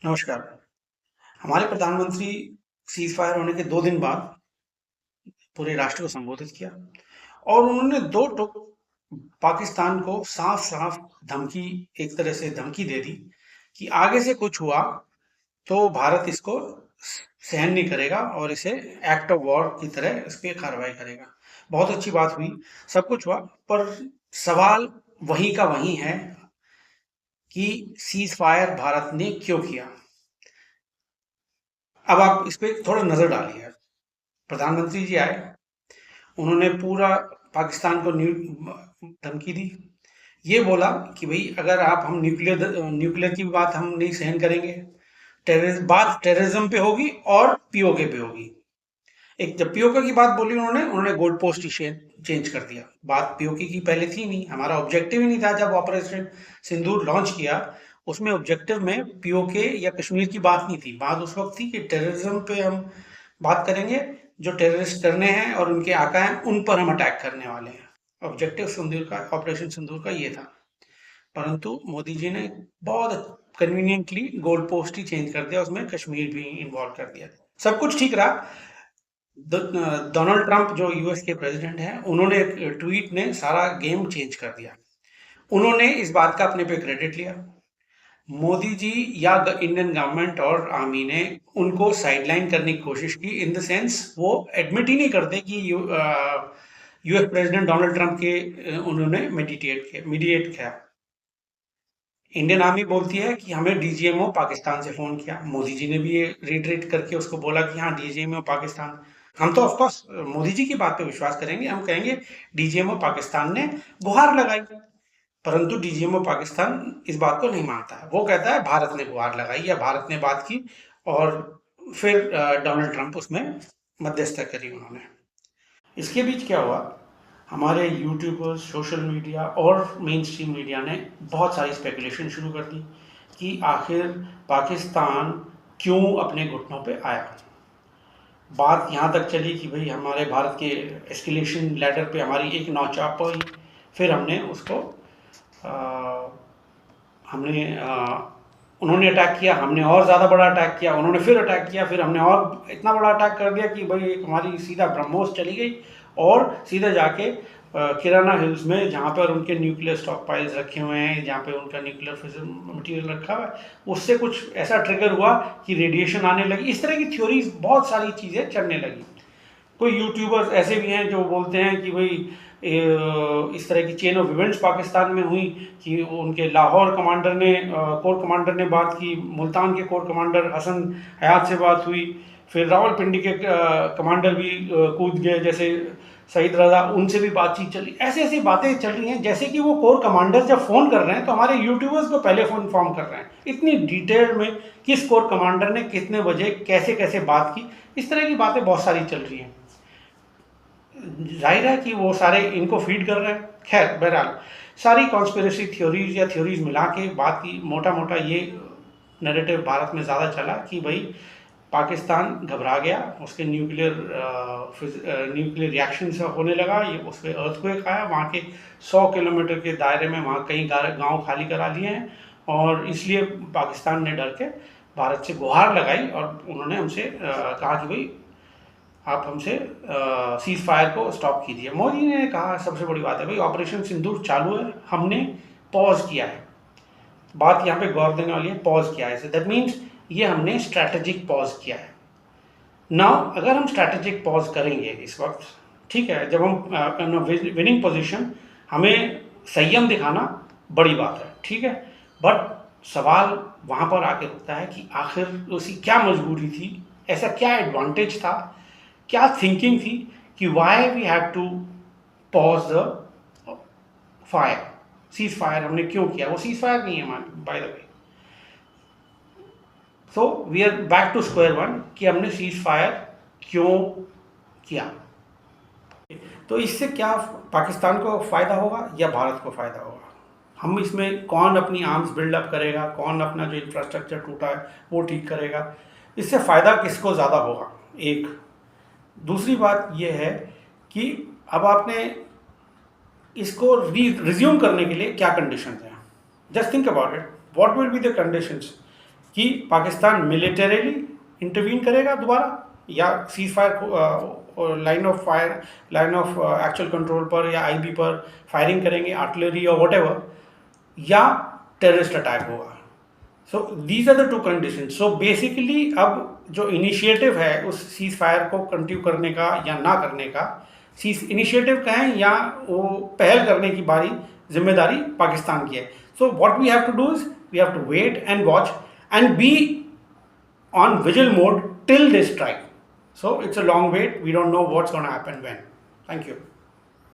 नमस्कार। हमारे प्रधानमंत्री सीज़ फायर होने के 2 दिन बाद पूरे राष्ट्र को संबोधित किया और उन्होंने 2 टूक पाकिस्तान को साफ-साफ धमकी एक तरह से धमकी दे दी कि आगे से कुछ हुआ तो भारत इसको सहन नहीं करेगा और इसे एक्ट ऑफ वॉर की तरह इस पे कार्रवाई करेगा। बहुत अच्छी बात हुई, सब कुछ हुआ, पर सवाल वहीं का वहीं है कि सीज़ फायर भारत ने क्यों किया? अब आप इस पे थोड़ा नज़र डालिए। प्रधानमंत्री जी आए, उन्होंने पूरा पाकिस्तान को धमकी दी। ये बोला कि भाई अगर आप हम न्यूक्लियर की बात हम नहीं सहन करेंगे, बात टेररिज्म पे होगी और पीओके पे होगी। एक जब पीओके की बात बोली उन्होंने गोल्ड पोस्ट ही चेंज कर दिया। बात पीओके की पहले थी नहीं, हमारा ऑब्जेक्टिव ही नहीं था। जब ऑपरेशन सिंदूर लॉन्च किया, उसमें ऑब्जेक्टिव में पीओके या कश्मीर की बात नहीं थी। बात उस वक्त थी कि टेररिज्म पे हम बात करेंगे, जो टेररिस्ट करने हैं और उनके आका हैं उन पर हम अटैक करने वाले हैं। ऑब्जेक्टिव सिंदूर का, ऑपरेशन सिंदूर का ये था। परंतु मोदी जी ने बहुत कन्वीनियंटली गोल्ड पोस्ट ही चेंज कर दिया, उसमें कश्मीर भी इन्वॉल्व कर दिया। सब कुछ ठीक रहा। डोनाल्ड ट्रंप जो यूएस के प्रेसिडेंट हैं, उन्होंने एक ट्वीट ने सारा गेम चेंज कर दिया। उन्होंने इस बात का अपने पे क्रेडिट लिया। मोदी जी या इंडियन गवर्नमेंट और आर्मी ने उनको साइडलाइन करने की कोशिश की, इन द सेंस वो एडमिट ही नहीं करते कि यूएस प्रेसिडेंट डोनाल्ड ट्रंप के उन्होंने मीडिएट किया। इंडियन आर्मी बोलती है कि हमें डीजीएमओ पाकिस्तान से फोन किया। मोदी जी ने भी ये रिटरेट करके उसको बोला कि हाँ, डीजीएमओ पाकिस्तान। हम तो ऑफकोर्स मोदी जी की बात पे विश्वास करेंगे, हम कहेंगे डीजीएमओ पाकिस्तान ने गुहार लगाई। परंतु डीजीएमओ पाकिस्तान इस बात को नहीं मानता है। वो कहता है भारत ने गुहार लगाई या भारत ने बात की, और फिर डोनाल्ड ट्रंप उसमें मध्यस्थता करी उन्होंने। इसके बीच क्या हुआ, हमारे यूट्यूबर्स, सोशल मीडिया और मेन स्ट्रीम मीडिया ने बहुत सारी स्पेकुलेशन शुरू कर दी कि आखिर पाकिस्तान क्यों अपने घुटनों पे आया। बात यहाँ तक चली कि भाई हमारे भारत के एस्केलेशन लैडर पे हमारी एक नौचाप हुई। फिर हमने उसको हमने उन्होंने अटैक किया, हमने और ज़्यादा बड़ा अटैक किया, उन्होंने फिर अटैक किया, फिर हमने और इतना बड़ा अटैक कर दिया कि भाई हमारी सीधा ब्रह्मोस चली गई और सीधा जाके किराना हिल्स में, जहाँ पर उनके न्यूक्लियर स्टॉक पाइल्स रखे हुए हैं, जहाँ पे उनका न्यूक्लियर फिजन मटीरियल रखा हुआ है, उससे कुछ ऐसा ट्रिगर हुआ कि रेडिएशन आने लगी। इस तरह की थ्योरीज, बहुत सारी चीज़ें चलने लगी। कोई यूट्यूबर्स ऐसे भी हैं जो बोलते हैं कि भाई इस तरह की चेन ऑफ इवेंट्स पाकिस्तान में हुई कि उनके लाहौर कमांडर ने, कोर कमांडर ने बात की, मुल्तान के कोर कमांडर हसन हयात से बात हुई, फिर रावलपिंडी के कमांडर भी कूद गए, जैसे सईद रजा, उनसे भी बातचीत चली। ऐसी ऐसी बातें चल रही हैं जैसे कि वो कोर कमांडर जब फ़ोन कर रहे हैं तो हमारे यूट्यूबर्स को पहले फ़ोन इन्फॉर्म कर रहे हैं, इतनी डिटेल में किस कोर कमांडर ने कितने बजे कैसे कैसे बात की। इस तरह की बातें बहुत सारी चल रही हैं। जाहिर है कि वो सारे इनको फीड कर रहे हैं। खैर, बहरहाल सारी कॉन्स्पिरेसी थ्योरीज या थ्योरीज मिला के बात की, मोटा मोटा ये नैरेटिव भारत में ज़्यादा चला कि भाई पाकिस्तान घबरा गया, उसके न्यूक्लियर रिएक्शन से होने लगा, ये उस पर अर्थक्वेक आया, वहाँ के 100 किलोमीटर के दायरे में वहाँ कई गांव खाली करा लिए हैं, और इसलिए पाकिस्तान ने डर के भारत से गुहार लगाई और उन्होंने हमसे कहा कि भाई आप हमसे सीज फायर को स्टॉप कीजिए। मोदी ने कहा, सबसे बड़ी बात है भाई, ऑपरेशन सिंदूर चालू है, हमने पॉज किया है। बात यहाँ पे गौर देने वाली है, पॉज किया है, दैट मीन्स ये हमने स्ट्रैटेजिक पॉज किया है। नाउ अगर हम स्ट्रैटेजिक पॉज करेंगे इस वक्त, ठीक है, जब हम विनिंग पोजीशन, हमें संयम दिखाना बड़ी बात है, ठीक है, बट सवाल वहाँ पर आके रुकता है कि आखिर उसकी क्या मजबूरी थी, ऐसा क्या एडवांटेज था, क्या थिंकिंग थी कि why we have to pause the fire, cease fire हमने क्यों किया। वो सीज फायर नहीं है by the way. So we are back to square one कि हमने सीज फायर क्यों किया। तो इससे क्या पाकिस्तान को फ़ायदा होगा या भारत को फ़ायदा होगा? हम इसमें कौन अपनी आर्म्स बिल्डअप करेगा, कौन अपना जो इंफ्रास्ट्रक्चर टूटा है वो ठीक करेगा, इससे फ़ायदा किसको ज़्यादा होगा? एक दूसरी बात यह है कि अब आपने इसको रिज्यूम करने के लिए क्या कंडीशंस हैं। Just think about it, what will be the conditions. कि पाकिस्तान मिलिटरीली इंटरवीन करेगा दोबारा, या cease fire line of actual control पर या आईबी पर फायरिंग करेंगे, आर्टिलरी और व्हाटएवर, या टेररिस्ट अटैक होगा। So these are the two condition. So basically अब जो इनिशिएटिव है उस सीज फायर को कंटिन्यू करने का या ना करने का, सीज इनिशिएटिव कहें या वो पहल करने की जिम्मेदारी पाकिस्तान की है। So what we have to do is we have to wait and watch and be on vigil mode till they strike. So it's a long wait. We don't know what's going to happen when. Thank you.